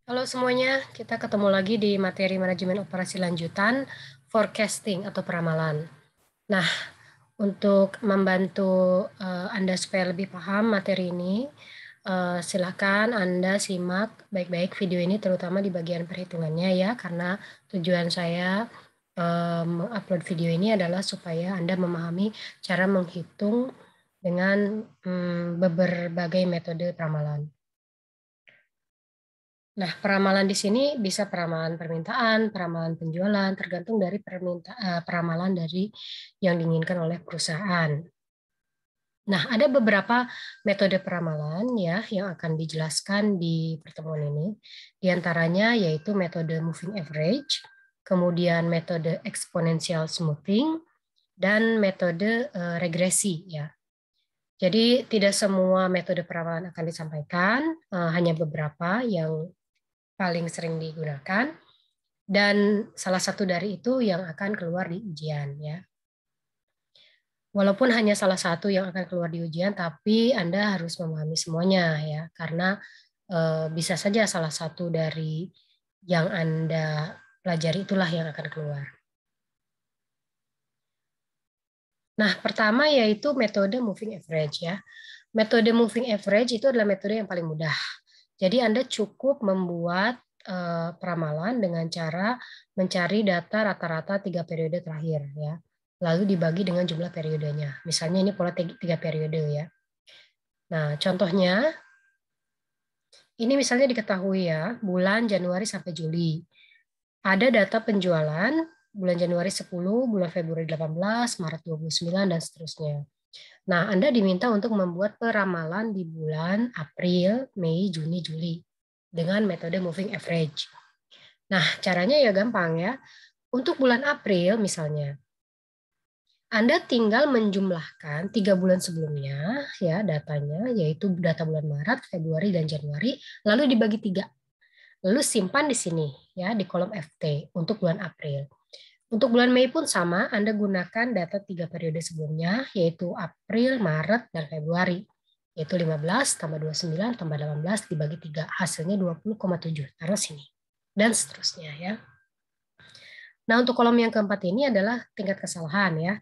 Halo semuanya, kita ketemu lagi di materi manajemen operasi lanjutan, forecasting atau peramalan. Nah, untuk membantu Anda supaya lebih paham materi ini, silakan Anda simak baik-baik video ini, terutama di bagian perhitungannya ya, karena tujuan saya mengupload video ini adalah supaya Anda memahami cara menghitung dengan berbagai metode peramalan. Nah, peramalan di sini bisa peramalan permintaan, peramalan penjualan, tergantung dari peramalan dari yang diinginkan oleh perusahaan. Nah, ada beberapa metode peramalan ya yang akan dijelaskan di pertemuan ini. Di antaranya yaitu metode moving average, kemudian metode exponential smoothing, dan metode regresi ya. Jadi tidak semua metode peramalan akan disampaikan, hanya beberapa yang paling sering digunakan, dan salah satu dari itu yang akan keluar di ujian ya. Walaupun hanya salah satu yang akan keluar di ujian, tapi Anda harus memahami semuanya ya, karena bisa saja salah satu dari yang Anda pelajari itulah yang akan keluar. Nah, pertama yaitu metode moving average ya. Metode moving average itu adalah metode yang paling mudah. Jadi Anda cukup membuat peramalan dengan cara mencari data rata-rata 3 periode terakhir ya. Lalu dibagi dengan jumlah periodenya. Misalnya ini pola 3 periode ya. Nah, contohnya ini misalnya diketahui ya, bulan Januari sampai Juli. Ada data penjualan bulan Januari 10, bulan Februari 18, Maret 29 dan seterusnya. Nah, Anda diminta untuk membuat peramalan di bulan April, Mei, Juni, Juli dengan metode moving average. Nah, caranya ya gampang ya. Untuk bulan April misalnya, Anda tinggal menjumlahkan 3 bulan sebelumnya ya datanya, yaitu data bulan Maret, Februari, dan Januari, lalu dibagi 3. Lalu simpan di sini ya di kolom FT untuk bulan April. Untuk bulan Mei pun sama, Anda gunakan data 3 periode sebelumnya, yaitu April, Maret, dan Februari. Yaitu 15 tambah 29 tambah 18 dibagi 3. Hasilnya 20,7. Taruh sini. Dan seterusnya ya. Nah, untuk kolom yang keempat ini adalah tingkat kesalahan ya.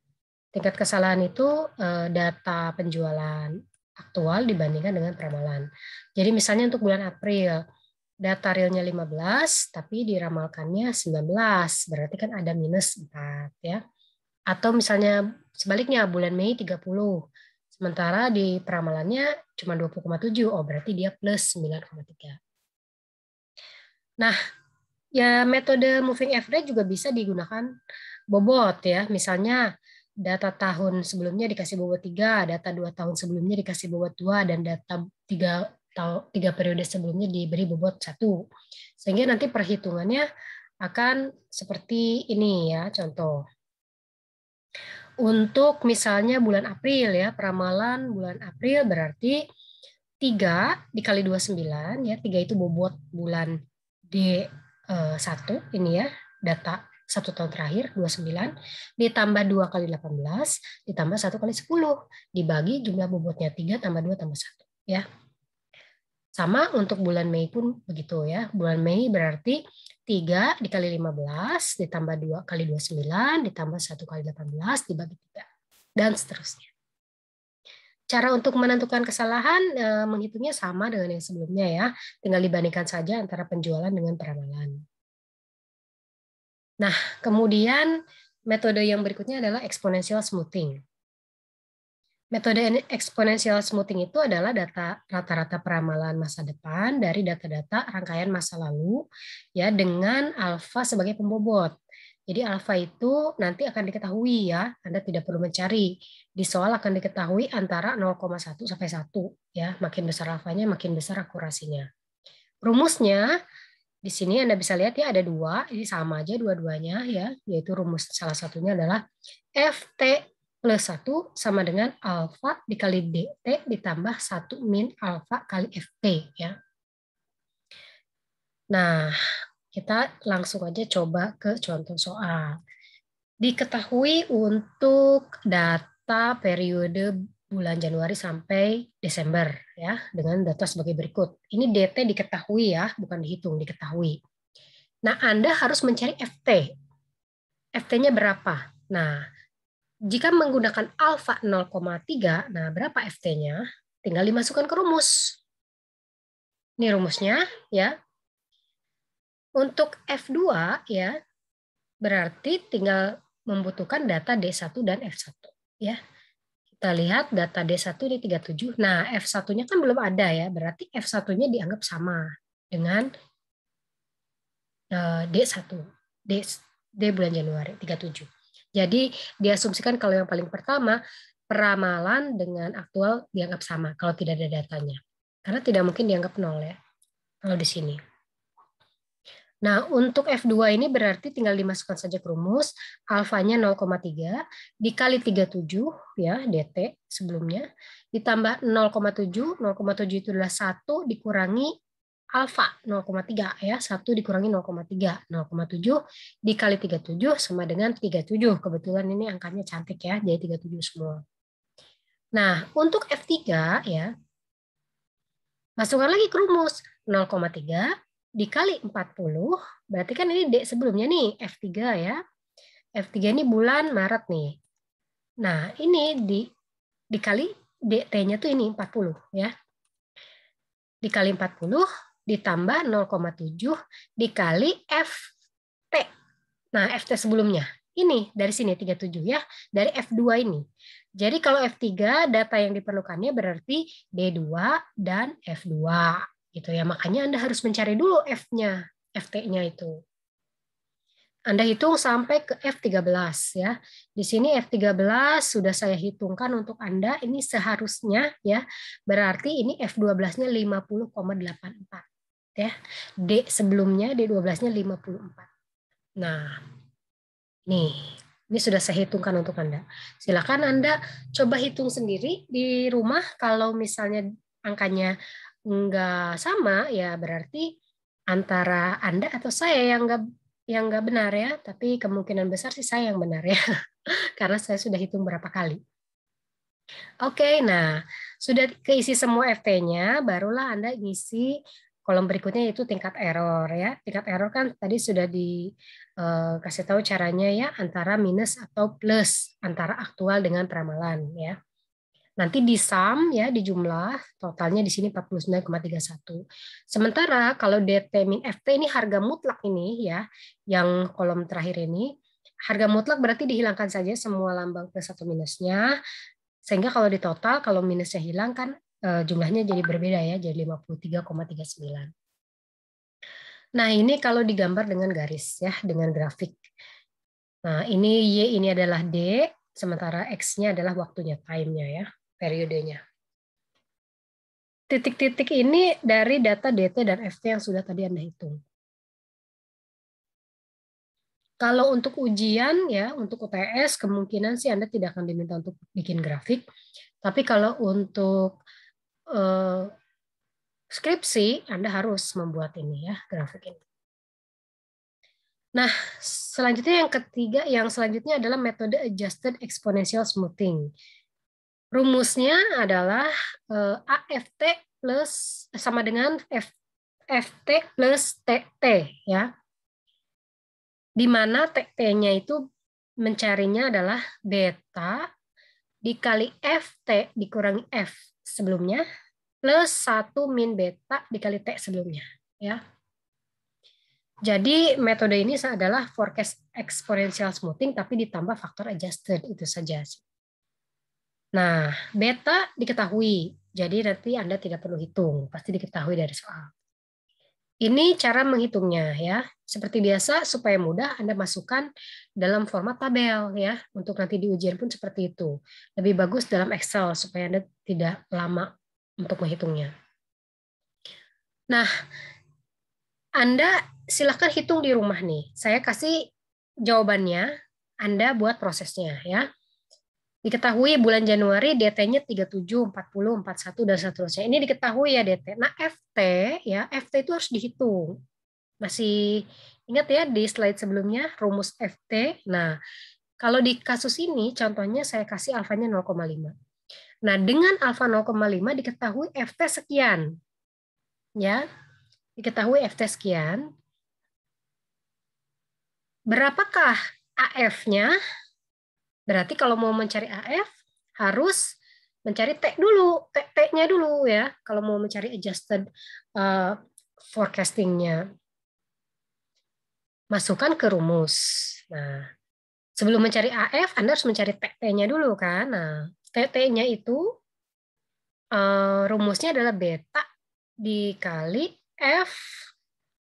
Tingkat kesalahan itu data penjualan aktual dibandingkan dengan peramalan. Jadi misalnya untuk bulan April, data realnya 15, tapi diramalkannya 19, berarti kan ada minus 4 ya. Atau misalnya sebaliknya bulan Mei 30, sementara di peramalannya cuma 20,7, oh berarti dia plus 9,3. Nah, ya metode moving average juga bisa digunakan bobot ya. Misalnya data tahun sebelumnya dikasih bobot 3, data 2 tahun sebelumnya dikasih bobot 2, dan data 3 periode sebelumnya diberi bobot 1. Sehingga nanti perhitungannya akan seperti ini ya, contoh. Untuk misalnya bulan April ya, peramalan bulan April berarti 3 dikali 29 ya, 3 itu bobot bulan D1 ini ya, data 1 tahun terakhir 29 ditambah 2 kali 18 ditambah 1 kali 10 dibagi jumlah bobotnya 3 tambah 2 tambah 1 ya. Sama untuk bulan Mei pun begitu ya. Bulan Mei berarti 3 dikali 15 ditambah 2 kali 29 ditambah 1 kali 18 dibagi 3 dan seterusnya. Cara untuk menentukan kesalahan menghitungnya sama dengan yang sebelumnya ya. Tinggal dibandingkan saja antara penjualan dengan peramalan. Nah, kemudian metode yang berikutnya adalah exponential smoothing. Metode exponential smoothing itu adalah data rata-rata peramalan masa depan dari data-data rangkaian masa lalu ya dengan alfa sebagai pembobot. Jadi alfa itu nanti akan diketahui ya, Anda tidak perlu mencari. Di soal akan diketahui antara 0,1 sampai 1 ya, makin besar alfanya makin besar akurasinya. Rumusnya di sini Anda bisa lihat ya ada 2, ini sama aja dua-duanya ya, yaitu rumus salah satunya adalah FT plus 1 sama dengan alfa dikali DT ditambah 1 min alfa kali FT ya. Nah, kita langsung aja coba ke contoh soal. Diketahui untuk data periode bulan Januari sampai Desember ya dengan data sebagai berikut. Ini DT diketahui ya, bukan dihitung, diketahui. Nah, Anda harus mencari FT. FT-nya berapa? Nah, jika menggunakan alfa 0,3, nah berapa FT-nya? Tinggal dimasukkan ke rumus. Ini rumusnya ya. Untuk F2 ya, berarti tinggal membutuhkan data D1 dan F1 ya. Kita lihat data D1 ini 37. Nah, F1-nya kan belum ada ya, berarti F1-nya dianggap sama dengan D1. D bulan Januari 37. Jadi diasumsikan kalau yang paling pertama peramalan dengan aktual dianggap sama kalau tidak ada datanya. Karena tidak mungkin dianggap nol ya kalau di sini. Nah, untuk F2 ini berarti tinggal dimasukkan saja ke rumus, alfanya 0,3 dikali 37 ya, DT sebelumnya, ditambah 0,7, 0,7 itu adalah 1 dikurangi alfa 0,3 ya, 1 dikurangi 0,3, 0,7 dikali 37 sama dengan 37. Kebetulan ini angkanya cantik ya, jadi 37 semua. Nah, untuk F3 ya, masukkan lagi ke rumus 0,3 dikali 40, berarti kan ini D sebelumnya nih, F3 ya. F3 ini bulan Maret nih. Nah, ini dikali DT-nya tuh ini 40 ya. Dikali 40 ditambah 0,7 dikali FT. Nah, FT sebelumnya. Ini dari sini 37 ya, dari F2 ini. Jadi kalau F3 data yang diperlukannya berarti D2 dan F2 gitu ya. Makanya Anda harus mencari dulu F-nya, FT-nya itu. Anda hitung sampai ke F13 ya. Di sini F13 sudah saya hitungkan untuk Anda, ini seharusnya ya. Berarti ini F12-nya 50,84 ya. D sebelumnya D12-nya 54. Nah, ini sudah saya hitungkan untuk Anda. Silakan Anda coba hitung sendiri di rumah. Kalau misalnya angkanya nggak sama, ya berarti antara Anda atau saya yang nggak benar ya. Tapi kemungkinan besar sih saya yang benar ya, karena saya sudah hitung berapa kali. Oke, nah sudah keisi semua FT-nya, barulah Anda ngisi kolom berikutnya yaitu tingkat error ya. Tingkat error kan tadi sudah dikasih tahu caranya ya, antara minus atau plus antara aktual dengan peramalan ya. Nanti di sum ya, di jumlah totalnya di sini 49,31. Sementara kalau DT min FT ini harga mutlak ini ya, yang kolom terakhir ini harga mutlak berarti dihilangkan saja semua lambang plus atau minusnya. Sehingga kalau di total, kalau minusnya hilang kan jumlahnya jadi berbeda ya, jadi 53,39. Nah, ini kalau digambar dengan garis ya, dengan grafik. Nah, ini Y ini adalah D, sementara X-nya adalah waktunya, time-nya ya, periodenya. Titik-titik ini dari data DT dan FT yang sudah tadi Anda hitung. Kalau untuk ujian ya, untuk UTS kemungkinan sih Anda tidak akan diminta untuk bikin grafik. Tapi kalau untuk skripsi, Anda harus membuat ini ya, grafik ini. Nah, selanjutnya yang selanjutnya adalah metode adjusted exponential smoothing. Rumusnya adalah AFT plus sama dengan FT plus TT ya. Di mana TT-nya itu mencarinya adalah beta dikali FT dikurangi F sebelumnya plus 1 min beta dikali T sebelumnya ya. Jadi metode ini adalah forecast exponential smoothing tapi ditambah faktor adjusted, itu saja. Nah, beta diketahui. Jadi nanti Anda tidak perlu hitung, pasti diketahui dari soal. Ini cara menghitungnya ya. Seperti biasa supaya mudah Anda masukkan dalam format tabel ya. Untuk nanti di ujian pun seperti itu. Lebih bagus dalam Excel supaya Anda tidak lama untuk menghitungnya. Nah, Anda silahkan hitung di rumah nih. Saya kasih jawabannya, Anda buat prosesnya ya. Diketahui bulan Januari DT-nya 37, 40, 41 dan seterusnya. Ini diketahui ya DT. Nah, FT ya, FT itu harus dihitung. Masih ingat ya di slide sebelumnya rumus FT. Nah, kalau di kasus ini contohnya saya kasih alfanya 0,5. Nah, dengan alfa 0,5 diketahui FT sekian. Ya, diketahui FT sekian. Berapakah AF-nya? Berarti kalau mau mencari AF, harus mencari T dulu, T-nya dulu ya, kalau mau mencari adjusted forecasting-nya. Masukkan ke rumus. Nah, sebelum mencari AF, Anda harus mencari T-nya dulu kan. Nah, T-nya itu rumusnya adalah beta dikali F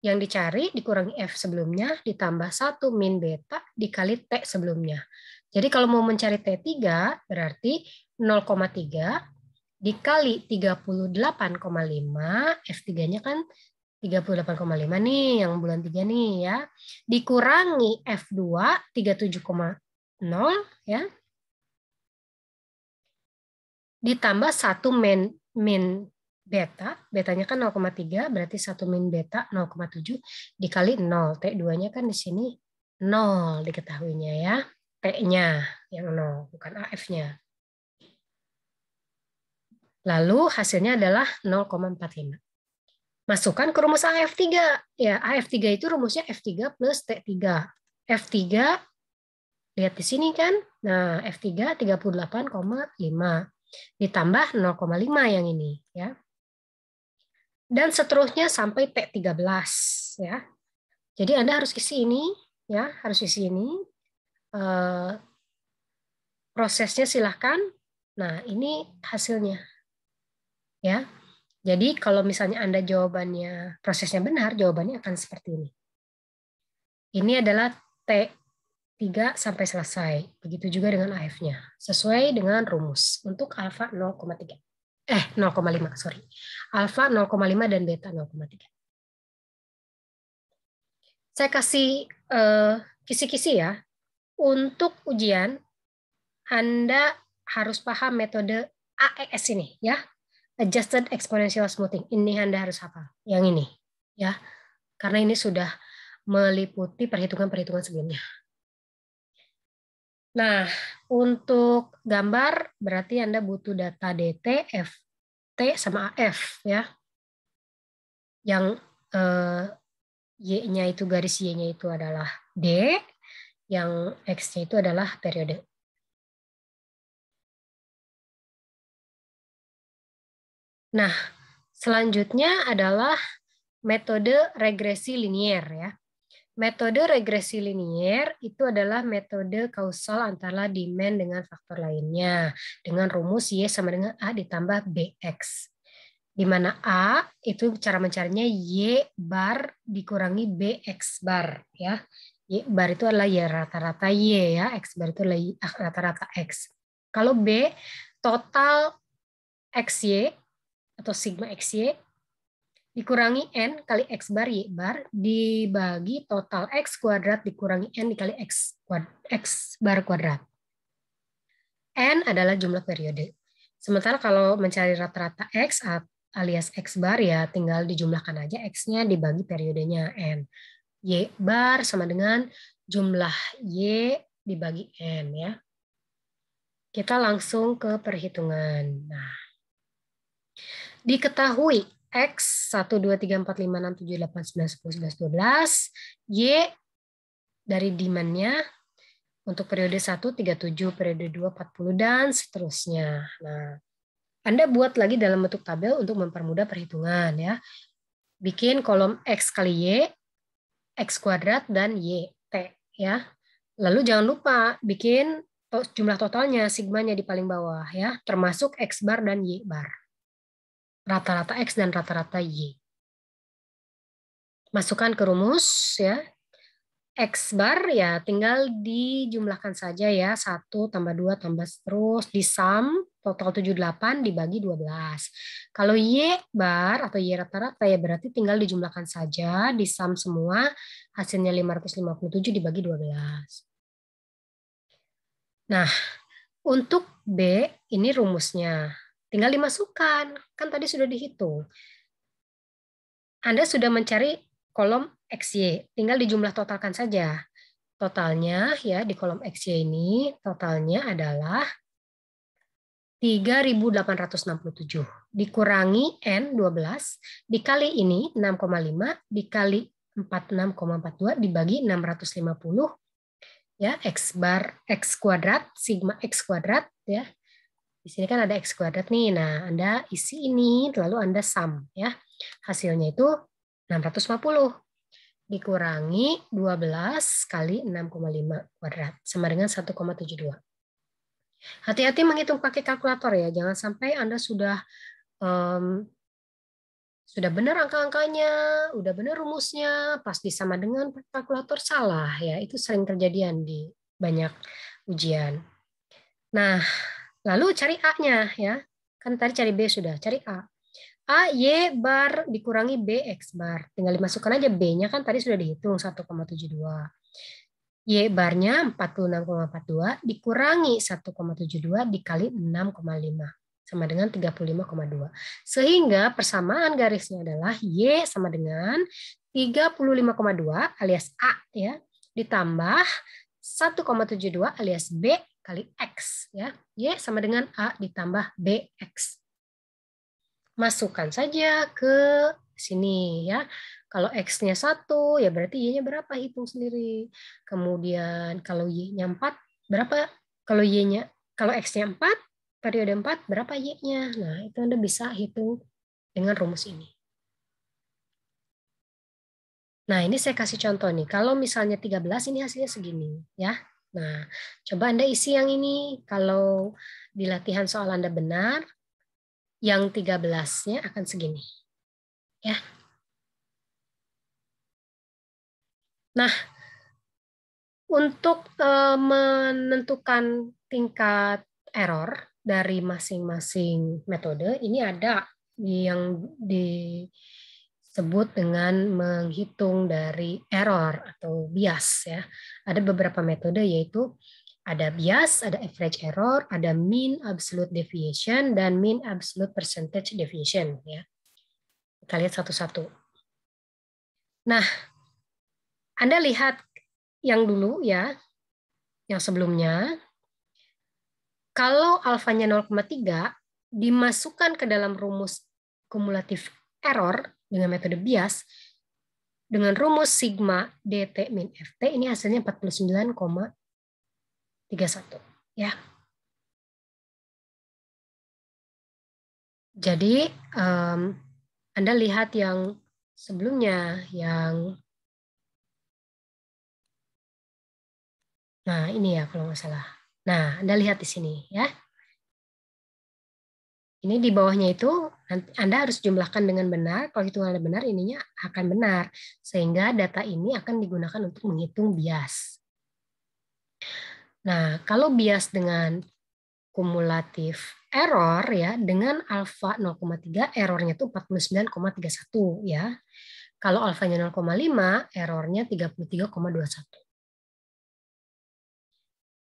yang dicari dikurangi F sebelumnya ditambah 1 min beta dikali T sebelumnya. Jadi kalau mau mencari T3 berarti 0,3 dikali 38,5, F3-nya kan 38,5 nih yang bulan 3 nih ya. Dikurangi F2 37,0 ya. Ditambah 1 min beta, betanya kan 0,3 berarti 1 min beta 0,7 dikali 0. T2-nya kan di sini 0 diketahuinya ya. T-nya yang 0 bukan AF-nya. Lalu hasilnya adalah 0,45. Masukkan ke rumus AF3. Ya, AF3 itu rumusnya F3 plus T3. F3 lihat di sini kan. Nah, F3 38,5 ditambah 0,5 yang ini ya. Dan seterusnya sampai T13 ya. Jadi Anda harus isi ini ya, harus isi ini. Prosesnya silahkan. Nah, ini hasilnya ya. Jadi kalau misalnya Anda jawabannya prosesnya benar, jawabannya akan seperti ini. Ini adalah T3 sampai selesai. Begitu juga dengan AF-nya. Sesuai dengan rumus untuk alfa 0,3. 0,5, sorry. Alfa 0,5 dan beta 0,3. Saya kasih kisi-kisi ya. Untuk ujian, Anda harus paham metode AES ini ya. Adjusted Exponential Smoothing. Ini Anda harus hafal. Yang ini ya. Karena ini sudah meliputi perhitungan-perhitungan sebelumnya. Nah, untuk gambar berarti Anda butuh data DT, FT, sama AF ya. Yang Y-nya itu garis Y-nya itu adalah D, yang X-nya itu adalah periode. Nah, selanjutnya adalah metode regresi linier ya. Metode regresi linier itu adalah metode kausal antara demand dengan faktor lainnya dengan rumus Y sama dengan A ditambah BX. Di mana A itu cara mencarinya Y bar dikurangi BX bar ya. Y bar itu adalah Y rata-rata Y ya, X bar itu adalah rata-rata X. Kalau B total XY atau sigma XY dikurangi N kali X bar Y bar dibagi total X kuadrat dikurangi N dikali X bar kuadrat. N adalah jumlah periode. Sementara kalau mencari rata-rata X alias X bar ya tinggal dijumlahkan aja X-nya dibagi periodenya N. Y bar sama dengan jumlah Y dibagi N ya. Kita langsung ke perhitungan. Nah, diketahui X 1, 2, 3, 4, 5, 6, 7, 8, 9, 10, 11, 12. Y dari demand-nya untuk periode 1, 37, periode 2, 40, dan seterusnya. Nah, Anda buat lagi dalam bentuk tabel untuk mempermudah perhitungan. Ya. Bikin kolom X kali Y, X kuadrat, dan Y, T. Ya. Lalu jangan lupa bikin jumlah totalnya, sigmanya di paling bawah. Ya, termasuk X bar dan Y bar. Rata-rata X dan rata-rata Y. Masukkan ke rumus ya. X bar ya tinggal dijumlahkan saja ya. 1 tambah 2 tambah terus di sum total 78 dibagi 12. Kalau Y bar atau Y rata-rata ya berarti tinggal dijumlahkan saja di sum semua hasilnya 557 dibagi 12. Nah, untuk B ini rumusnya. Tinggal dimasukkan. Kan tadi sudah dihitung. Anda sudah mencari kolom XY, tinggal dijumlah totalkan saja. Totalnya ya di kolom XY ini, totalnya adalah 3.867 dikurangi N 12 dikali ini 6,5 dikali 46,42 dibagi 650 ya X bar X kuadrat sigma X kuadrat ya. Di sini kan ada X kuadrat nih. Nah, Anda isi ini lalu Anda sum ya. Hasilnya itu 650 dikurangi 12 kali 6,5 kuadrat sama dengan 1,72. Hati-hati menghitung pakai kalkulator ya, jangan sampai Anda sudah benar angka-angkanya, udah benar rumusnya, pas disama dengan kalkulator salah ya, itu sering kejadian di banyak ujian. Nah, lalu cari A-nya ya, kan tadi cari B sudah, cari A. A, Y bar dikurangi B, X bar. Tinggal dimasukkan aja B-nya kan tadi sudah dihitung 1,72. Y barnya 46,42 dikurangi 1,72 dikali 6,5 sama dengan 35,2. Sehingga persamaan garisnya adalah Y sama dengan 35,2 alias A ya ditambah 1,72 alias B kali X ya. Y sama dengan A ditambah BX. Masukkan saja ke sini ya. Kalau X-nya 1, ya berarti Y-nya berapa? Hitung sendiri. Kemudian kalau Y-nya 4, berapa? Kalau Y-nya, kalau X-nya 4, periode 4, berapa Y-nya? Nah, itu Anda bisa hitung dengan rumus ini. Nah, ini saya kasih contoh nih. Kalau misalnya 13, ini hasilnya segini. Ya. Nah, coba Anda isi yang ini. Kalau di latihan soal Anda benar, yang 13-nya akan segini. Ya. Nah, untuk menentukan tingkat error dari masing-masing metode, ini ada yang disebut dengan menghitung dari error atau bias ya. Ada beberapa metode yaitu ada bias, ada average error, ada mean absolute deviation dan mean absolute percentage deviation ya. Kita lihat satu-satu. Nah, Anda lihat yang dulu ya, yang sebelumnya, kalau alfanya 0,3 dimasukkan ke dalam rumus kumulatif error dengan metode bias, dengan rumus sigma dt min ft, ini hasilnya 49,31. Ya. Jadi, Anda lihat yang sebelumnya, yang nah ini ya kalau nggak salah. Nah, Anda lihat di sini ya. Ini di bawahnya itu Anda harus jumlahkan dengan benar. Kalau hitungan Anda benar, ininya akan benar. Sehingga data ini akan digunakan untuk menghitung bias. Nah, kalau bias dengan kumulatif error ya, dengan alfa 0,3 errornya itu 49,31 ya. Kalau alfanya 0,5 errornya 33,21.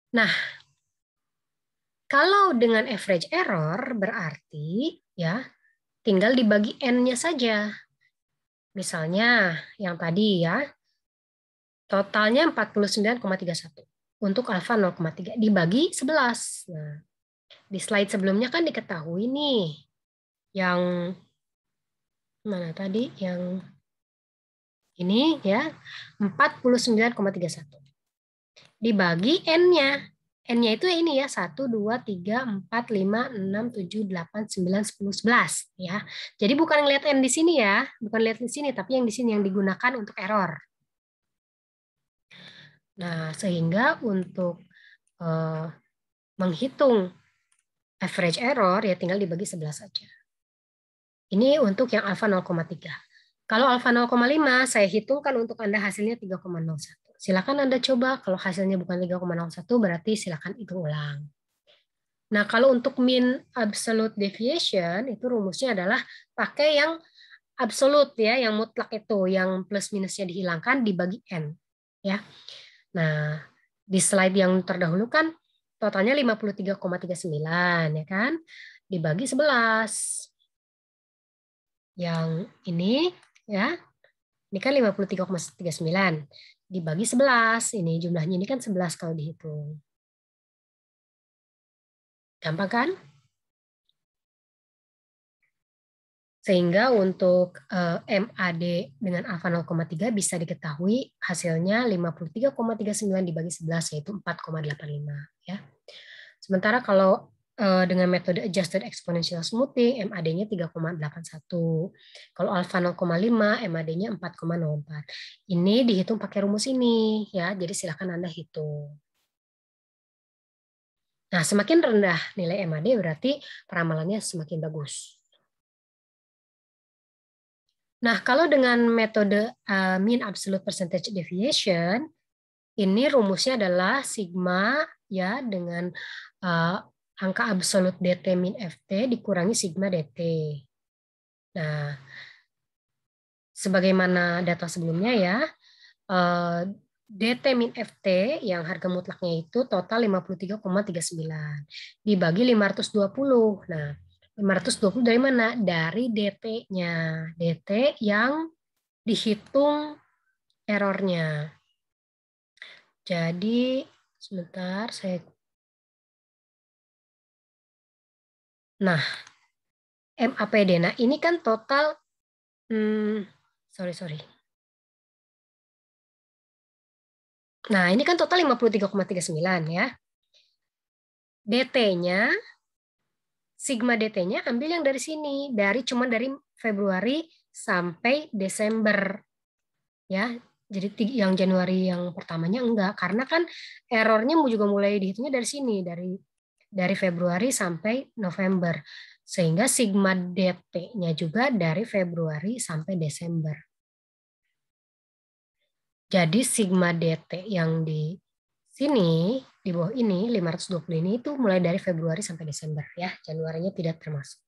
Nah, kalau dengan average error berarti ya tinggal dibagi n-nya saja. Misalnya yang tadi ya, totalnya 49,31 untuk alfa 0,3 dibagi 11. Nah, di slide sebelumnya kan diketahui nih yang mana tadi yang ini ya 49,31 dibagi n-nya. N-nya itu ini ya 1, 2, 3, 4, 5, 6, 7, 8, 9, 10, 11 ya. Jadi bukan ngelihat N di sini ya, bukan lihat di sini tapi yang di sini yang digunakan untuk error. Nah, sehingga untuk menghitung average error ya tinggal dibagi 11 saja. Ini untuk yang alfa 0,3. Kalau alfa 0,5 saya hitungkan untuk Anda hasilnya 3,01. Silakan Anda coba, kalau hasilnya bukan 3,01 berarti silakan hitung ulang. Nah, kalau untuk mean absolute deviation itu rumusnya adalah pakai yang absolute ya, yang mutlak itu, yang plus minusnya dihilangkan dibagi n ya. Nah, di slide yang terdahulu kan totalnya 53,39 ya kan? Dibagi 11. Yang ini ya. Ini kan 53,39 dibagi 11. Ini jumlahnya ini kan 11 kalau dihitung. Gampang kan? Sehingga untuk MAD dengan alfa 0,3 bisa diketahui hasilnya 53,39 dibagi 11 yaitu 4,85 ya. Sementara kalau dengan metode adjusted exponential smoothing MAD-nya 3,81. Kalau alfa 0,5 MAD-nya 4,04. Ini dihitung pakai rumus ini ya. Jadi silakan Anda hitung. Nah, semakin rendah nilai MAD berarti peramalannya semakin bagus. Nah, kalau dengan metode mean absolute percentage deviation, ini rumusnya adalah sigma ya dengan angka absolut DT min FT dikurangi sigma DT. Nah, sebagaimana data sebelumnya ya, DT min FT yang harga mutlaknya itu total 53,39 dibagi 520. Nah, 520 dari mana? Dari DT-nya. DT yang dihitung errornya. Jadi, sebentar saya. Nah, MAPD. Nah, ini kan total, sorry. Nah, ini kan total 53,39 ya. DT-nya, sigma DT-nya ambil yang dari sini, cuma dari Februari sampai Desember. Ya, jadi yang Januari yang pertamanya enggak, karena kan errornya juga mulai dihitungnya dari sini, dari Februari sampai November. Sehingga sigma DT-nya juga dari Februari sampai Desember. Jadi sigma DT yang di sini, di bawah ini, 520 ini itu mulai dari Februari sampai Desember. Ya, Januarinya tidak termasuk.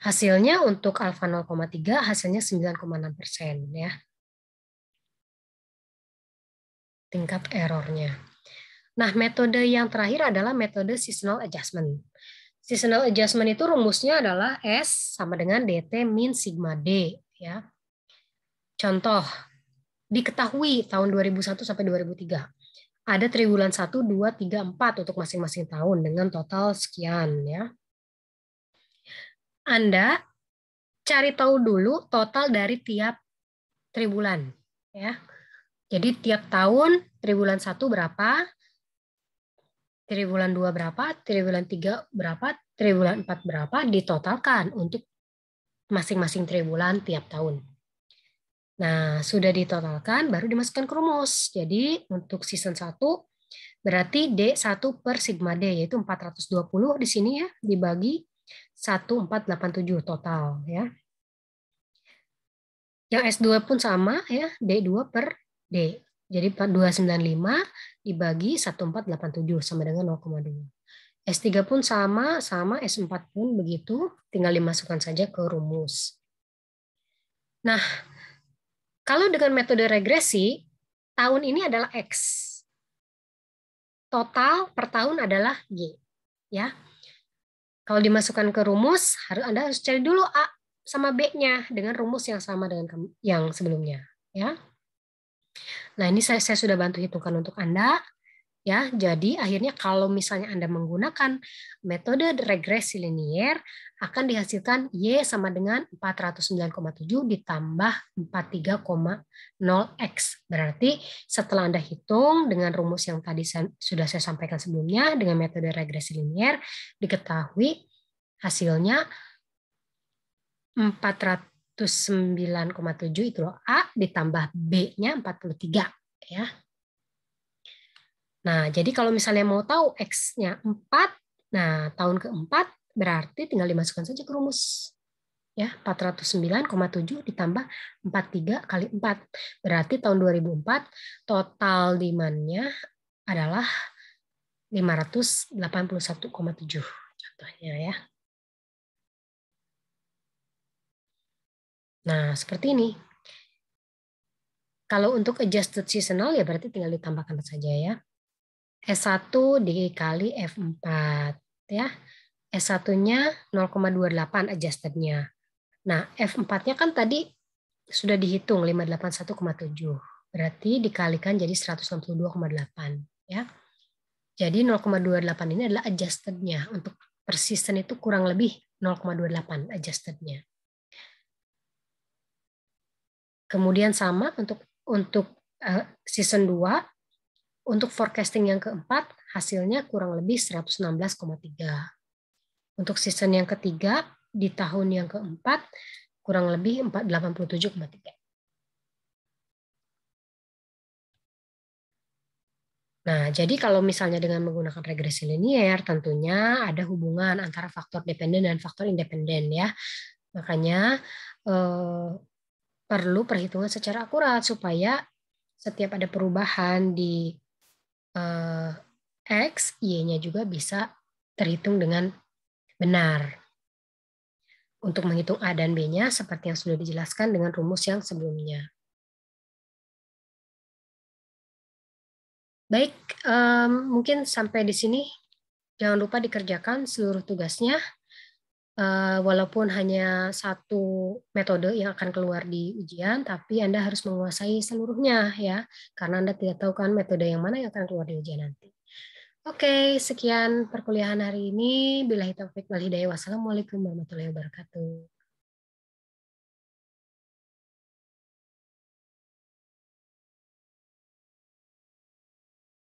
Hasilnya untuk alfa 0,3 hasilnya 9,6% ya. Tingkat errornya. Nah, metode yang terakhir adalah metode seasonal adjustment. Seasonal adjustment itu rumusnya adalah S sama dengan DT min sigma D. Ya. Contoh, diketahui tahun 2001 sampai 2003. Ada triwulan 1, 2, 3, 4 untuk masing-masing tahun dengan total sekian. Ya. Anda cari tahu dulu total dari tiap triwulan. Ya. Jadi tiap tahun triwulan 1 berapa, triwulan 2 berapa, triwulan 3 berapa, triwulan 4 berapa, ditotalkan untuk masing-masing triwulan tiap tahun. Nah, sudah ditotalkan, baru dimasukkan ke rumus. Jadi, untuk season 1, berarti D1 per sigma D, yaitu 420 di sini ya, dibagi 1487 total. Ya. Yang S2 pun sama, ya, D2 per D. Jadi 295 dibagi 1487 sama dengan 0,2. S3 pun sama S4 pun begitu, tinggal dimasukkan saja ke rumus. Nah, kalau dengan metode regresi, tahun ini adalah X. Total per tahun adalah Y. Ya. Kalau dimasukkan ke rumus, Anda harus cari dulu A sama B-nya dengan rumus yang sama dengan yang sebelumnya. Ya. Nah, ini saya sudah bantu hitungkan untuk Anda. Ya, jadi akhirnya kalau misalnya Anda menggunakan metode regresi linier, akan dihasilkan Y sama dengan 409,7 ditambah 43,0X. Berarti setelah Anda hitung dengan rumus yang tadi sudah saya sampaikan sebelumnya, dengan metode regresi linier, diketahui hasilnya 409,7 itu loh A, ditambah B-nya 43. Ya. Nah, jadi kalau misalnya mau tahu X-nya 4, nah tahun keempat berarti tinggal dimasukkan saja ke rumus. Ya, 409,7 ditambah 43 kali 4. Berarti tahun 2004 total demand-nya adalah 581,7 contohnya ya. Nah, seperti ini. Kalau untuk adjusted seasonal ya berarti tinggal ditambahkan saja ya. S1 dikali F4 ya. S1-nya 0,28 adjusted-nya. Nah, F4-nya kan tadi sudah dihitung 581,7. Berarti dikalikan jadi 162,8 ya. Jadi 0,28 ini adalah adjusted-nya. Untuk per season itu kurang lebih 0,28 adjustednya. Kemudian sama untuk season 2, untuk forecasting yang keempat, hasilnya kurang lebih 116,3. Untuk season yang ketiga, di tahun yang keempat, kurang lebih 87,3. Nah, jadi kalau misalnya dengan menggunakan regresi linier, tentunya ada hubungan antara faktor dependen dan faktor independen ya. Makanya perlu perhitungan secara akurat supaya setiap ada perubahan di X, Y-nya juga bisa terhitung dengan benar. Untuk menghitung A dan B-nya seperti yang sudah dijelaskan dengan rumus yang sebelumnya. Baik, mungkin sampai di sini. Jangan lupa dikerjakan seluruh tugasnya, walaupun hanya satu metode yang akan keluar di ujian, tapi Anda harus menguasai seluruhnya ya, karena Anda tidak tahu kan metode yang mana yang akan keluar di ujian nanti. Oke, sekian perkuliahan hari ini. Billahi taufiq wal hidayah. Wassalamualaikum warahmatullahi wabarakatuh.